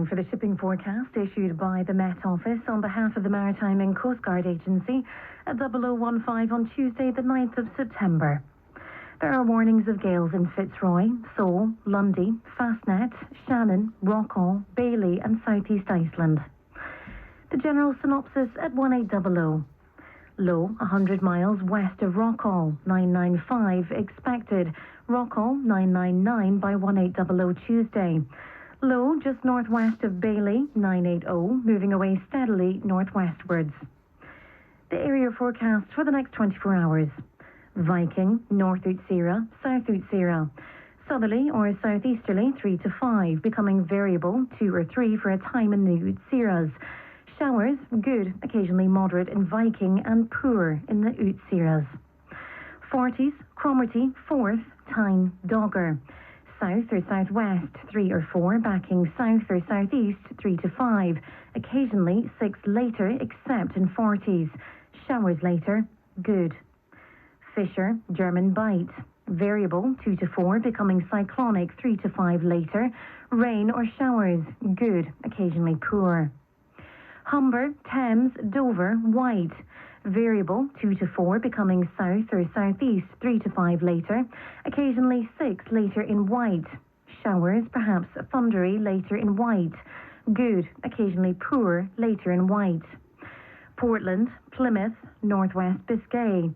time for the shipping forecast issued by the Met Office on behalf of the Maritime and Coast Guard Agency at 0015 on Tuesday, the 9th of September. There are warnings of gales in Fitzroy, Seoul, Lundy, Fastnet, Shannon, Rockall, Bailey and southeast Iceland. The general synopsis at 1800. Low 100 miles west of Rockall, 995 expected. Rockall 999 by 1800 Tuesday. Low just northwest of Bailey, 980, moving away steadily northwestwards. The area forecast for the next 24 hours. Viking, north Utsira, south Utsira. Southerly or southeasterly 3 to 5, becoming variable 2 or 3 for a time in the Utsiras. Showers, good, occasionally moderate in Viking and poor in the Utsiras. 40s, Cromarty, 4th, Tyne, Dogger. South or southwest 3 or 4, backing south or southeast 3 to 5. Occasionally 6 later except in 40s. Showers later, good. Fisher, German Bight. Variable 2 to 4, becoming cyclonic 3 to 5 later. Rain or showers, good, occasionally poor. Humber, Thames, Dover, White. Variable 2 to 4, becoming south or southeast 3 to 5 later. Occasionally 6 later in White. Showers, perhaps thundery later in White. Good, occasionally poor later in White. Portland, Plymouth, Northwest Biscay.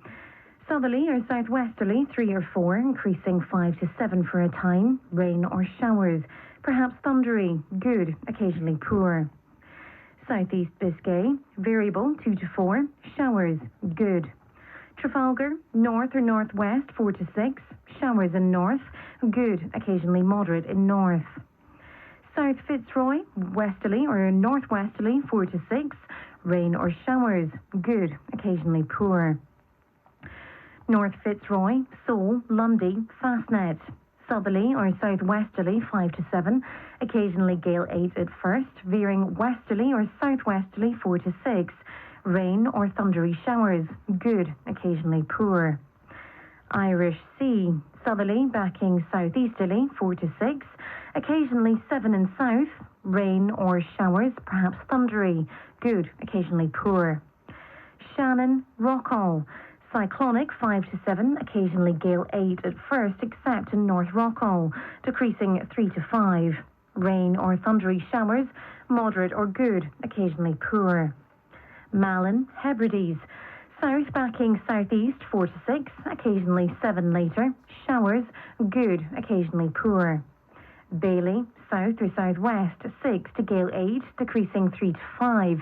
Southerly or southwesterly 3 or 4, increasing 5 to 7 for a time. Rain or showers, perhaps thundery. Good, occasionally poor. Southeast Biscay, variable 2 to 4, showers, good. Trafalgar, north or northwest 4 to 6, showers in north, good, occasionally moderate in north. South Fitzroy, westerly or northwesterly 4 to 6, rain or showers, good, occasionally poor. North Fitzroy, Seoul, Lundy, Fastnet. Southerly or southwesterly 5 to 7, occasionally gale 8 at first, veering westerly or southwesterly 4 to 6, rain or thundery showers, good, occasionally poor. Irish Sea, southerly backing southeasterly 4 to 6, occasionally 7 in south, rain or showers, perhaps thundery, good, occasionally poor. Shannon, Rockall. Cyclonic 5 to 7, occasionally gale 8 at first, except in North Rockall, decreasing 3 to 5. Rain or thundery showers, moderate or good, occasionally poor. Malin, Hebrides. South backing southeast 4 to 6, occasionally 7 later. Showers, good, occasionally poor. Bailey, south or southwest 6 to gale 8, decreasing 3 to 5.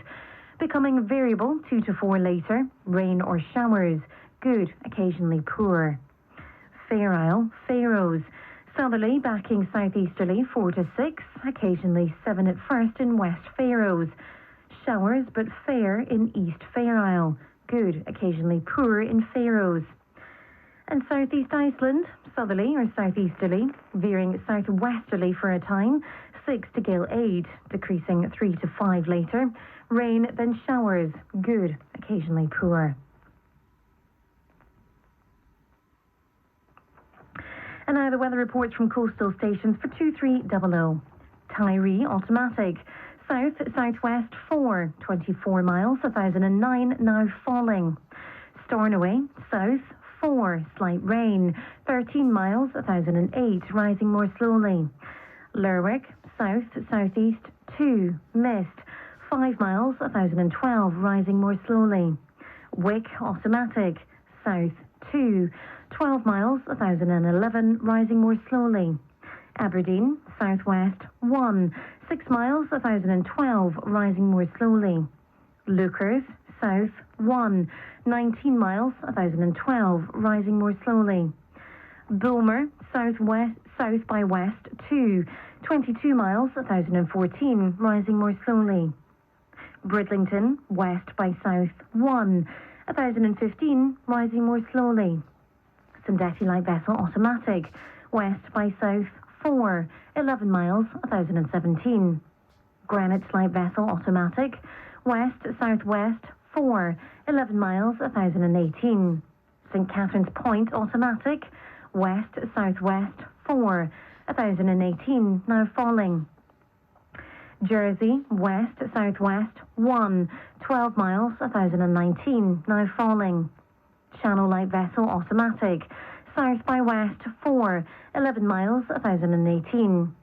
Becoming variable 2 to 4 later. Rain or showers, good, occasionally poor. Fair Isle, Faroes. Southerly backing southeasterly 4 to 6, occasionally 7 at first in West Faroes. Showers but fair in East Fair Isle, good, occasionally poor in Faroes. And southeast Iceland, southerly or southeasterly, veering southwesterly for a time, 6 to gale 8, decreasing 3 to 5 later. Rain then showers, good, occasionally poor. And now the weather reports from coastal stations for 2300. Tyree, automatic. South, southwest 4, 24 miles, 1009, now falling. Stornoway, south 4, slight rain, 13 miles, 1008, rising more slowly. Lerwick, south, southeast 2, mist, 5 miles, 1012, rising more slowly. Wick, automatic, south 2, 12 miles, 1011, rising more slowly. Aberdeen, southwest 1, 6 miles, 1012, rising more slowly. Leuchars, south 1, 19 miles, 1012, rising more slowly. Bulmer, south by west 2, 22 miles, 1014, rising more slowly. Bridlington, west by south 1, 1015, rising more slowly. Sandeti light vessel automatic, west by south 4, 11 miles, 1017. Greenwich light vessel automatic, west southwest 4, 11 miles, 1018. St Catherine's Point automatic, west southwest 4, 1018, now falling. Jersey, west, southwest, 1, 12 miles, 1019, now falling. Channel light vessel automatic, south by west, 4, 11 miles, 1018.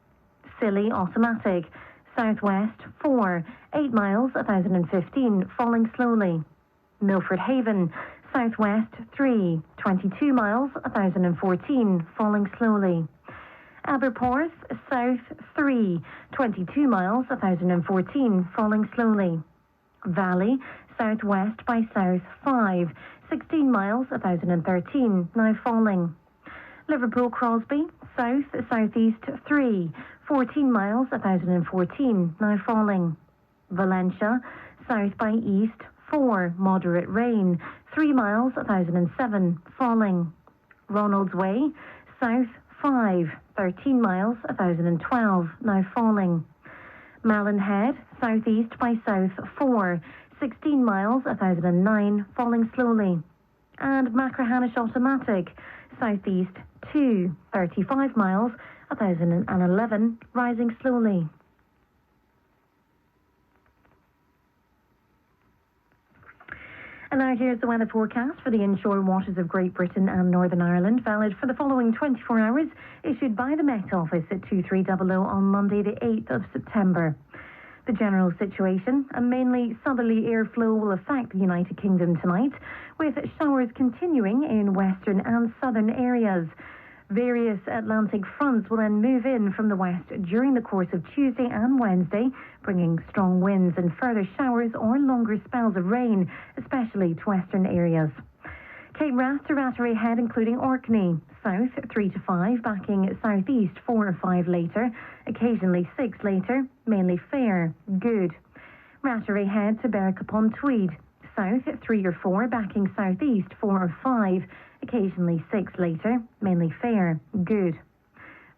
Scilly automatic, southwest, 4, 8 miles, 1015, falling slowly. Milford Haven, southwest, 3, 22 miles, 1014, falling slowly. Aberporth, south, 3, 22 miles, 1014, falling slowly. Valley, southwest by south, 5, 16 miles, 1013, now falling. Liverpool Crosby, south, southeast, 3, 14 miles, 1014, now falling. Valencia, south by east, 4, moderate rain, 3 miles, 1007, falling. Ronald's Way, south, 5, 13 miles, 1012, now falling. Malin Head, southeast by south, 4, 16 miles, 1009, falling slowly. And Machrihanish automatic, southeast, 2, 35 miles, 1011, rising slowly. And now here's the weather forecast for the inshore waters of Great Britain and Northern Ireland, valid for the following 24 hours, issued by the Met Office at 2300 on Monday the 8th of September. The general situation, a mainly southerly airflow, will affect the United Kingdom tonight, with showers continuing in western and southern areas. Various Atlantic fronts will then move in from the west during the course of Tuesday and Wednesday, bringing strong winds and further showers or longer spells of rain, especially to western areas. Cape Wrath to Rattery Head, including Orkney, south 3 to 5, backing southeast 4 or 5 later, occasionally 6 later, mainly fair, good. Rattery Head to Berwick upon Tweed, south 3 or 4, backing southeast 4 or 5, occasionally 6 later, mainly fair, good.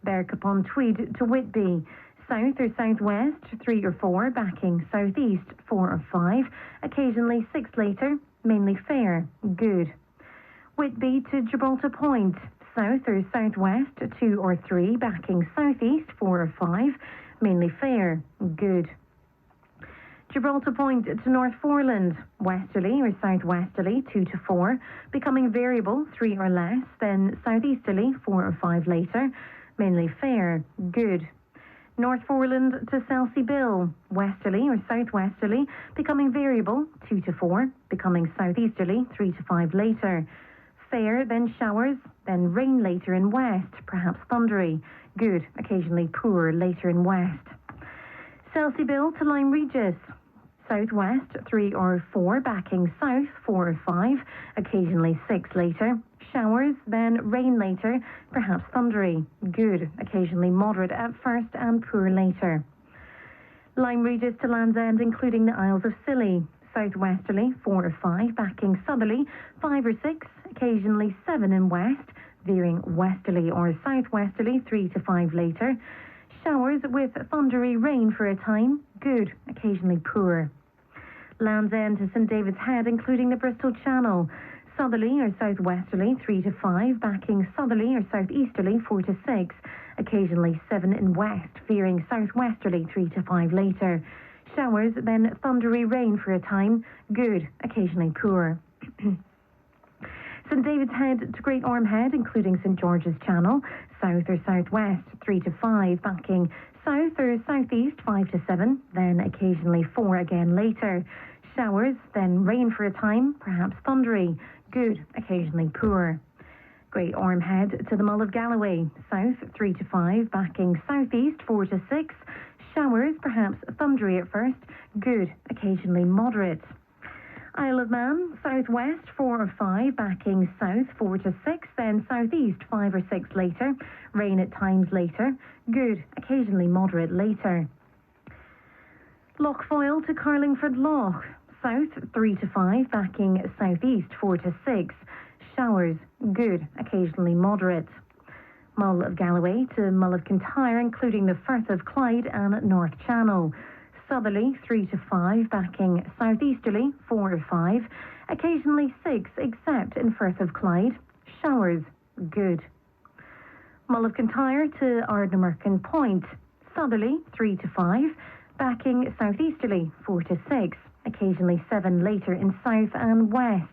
Berwick upon Tweed to Whitby, south or southwest 3 or 4, backing southeast 4 or 5, occasionally 6 later, mainly fair, good. Whitby to Gibraltar Point, south or southwest 2 or 3, backing southeast 4 or 5, mainly fair, good. Gibraltar Point to North Foreland, westerly or southwesterly 2 to 4, becoming variable 3 or less, then southeasterly 4 or 5 later, mainly fair, good. North Foreland to Selsey Bill, westerly or southwesterly, becoming variable 2 to 4, becoming southeasterly 3 to 5 later. Fair, then showers, then rain later in west, perhaps thundery, good, occasionally poor later in west. Selsey Bill to Lyme Regis, southwest 3 or 4, backing south 4 or 5, occasionally 6 later. Showers, then rain later, perhaps thundery, good, occasionally moderate at first and poor later. Lyme Regis to Land's End, including the Isles of Scilly, southwesterly 4 or 5, backing southerly 5 or 6, occasionally 7 in west, veering westerly or southwesterly 3 to 5 later. Showers with thundery rain for a time, good, occasionally poor. Land's End to St David's Head, including the Bristol Channel, southerly or southwesterly 3 to 5, backing southerly or southeasterly 4 to 6, occasionally 7 in west, veering southwesterly 3 to 5 later. Showers, then thundery rain for a time, good, occasionally poor. St David's Head to Great Orme Head, including St George's Channel, south or southwest 3 to 5, backing south or southeast 5 to 7, then occasionally 4 again later. Showers, then rain for a time, perhaps thundery, good, occasionally poor. Great Orme Head to the Mull of Galloway, south 3 to 5, backing southeast 4 to 6. Showers, perhaps thundery at first, good, occasionally moderate. Isle of Man, southwest 4 or 5, backing south 4 to 6, then southeast 5 or 6 later. Rain at times later, good, occasionally moderate later. Lochfoyle to Carlingford Loch, south 3 to 5, backing southeast 4 to 6. Showers, good, occasionally moderate. Mull of Galloway to Mull of Kintyre, including the Firth of Clyde and North Channel. Southerly 3 to 5, backing southeasterly 4 or 5, occasionally 6 except in Firth of Clyde. Showers, good. Mull of Kintyre to Ardnamurchan Point, southerly 3 to 5, backing southeasterly 4 to 6, occasionally 7 later in south and west.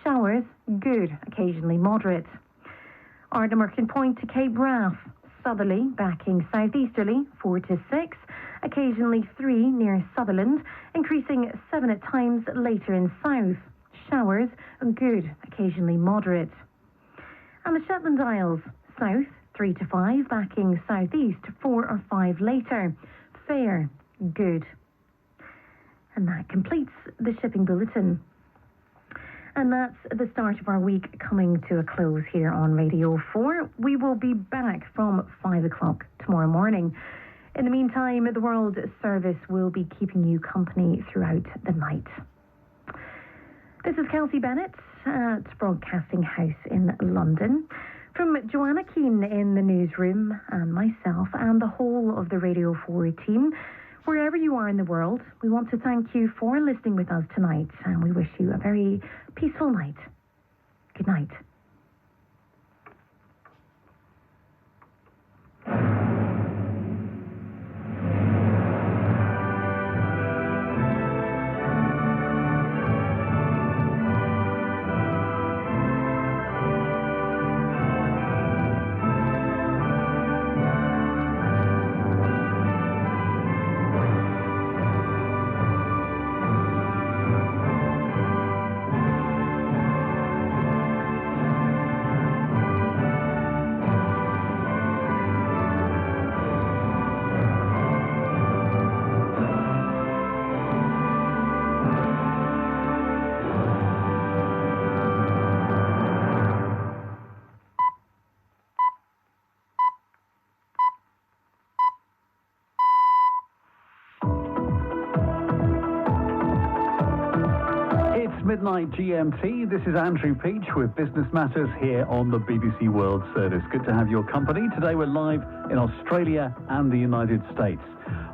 Showers, good, occasionally moderate. Ardnamurchan Point to Cape Wrath, southerly, backing southeasterly 4 to 6, occasionally 3 near Sutherland, increasing 7 at times later in south. Showers, good, occasionally moderate. And the Shetland Isles, south 3 to 5, backing southeast 4 or 5 later. Fair, good. And that completes the shipping bulletin. And that's the start of our week coming to a close here on Radio 4. We will be back from 5 o'clock tomorrow morning. In the meantime, the World Service will be keeping you company throughout the night. This is Kelsey Bennett at Broadcasting House in London. From Joanna Keane in the newsroom and myself and the whole of the Radio 4 team, wherever you are in the world, we want to thank you for listening with us tonight, and we wish you a very peaceful night. Good night. Midnight GMT. This is Andrew Peach with Business Matters here on the BBC World Service. Good to have your company. Today we're live in Australia and the United States.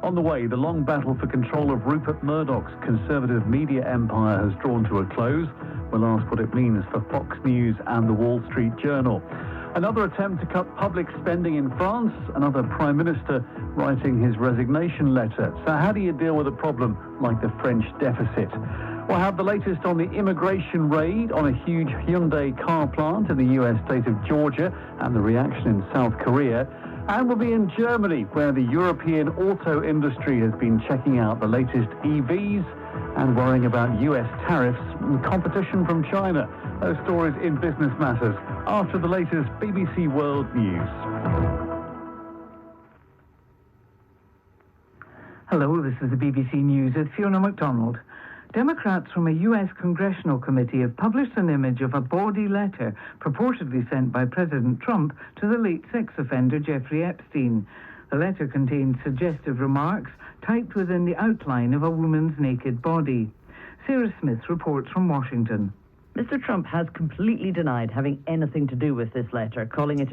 On the way, the long battle for control of Rupert Murdoch's conservative media empire has drawn to a close. We'll ask what it means for Fox News and the Wall Street Journal. Another attempt to cut public spending in France, another Prime Minister writing his resignation letter. So how do you deal with a problem like the French deficit? We'll have the latest on the immigration raid on a huge Hyundai car plant in the US state of Georgia and the reaction in South Korea. And we'll be in Germany, where the European auto industry has been checking out the latest EVs and worrying about US tariffs and competition from China. Those stories in Business Matters after the latest BBC World News. Hello, this is the BBC News with Fiona MacDonald. Democrats from a U.S. Congressional Committee have published an image of a bawdy letter purportedly sent by President Trump to the late sex offender Jeffrey Epstein. The letter contained suggestive remarks typed within the outline of a woman's naked body. Sarah Smith reports from Washington. Mr. Trump has completely denied having anything to do with this letter, calling it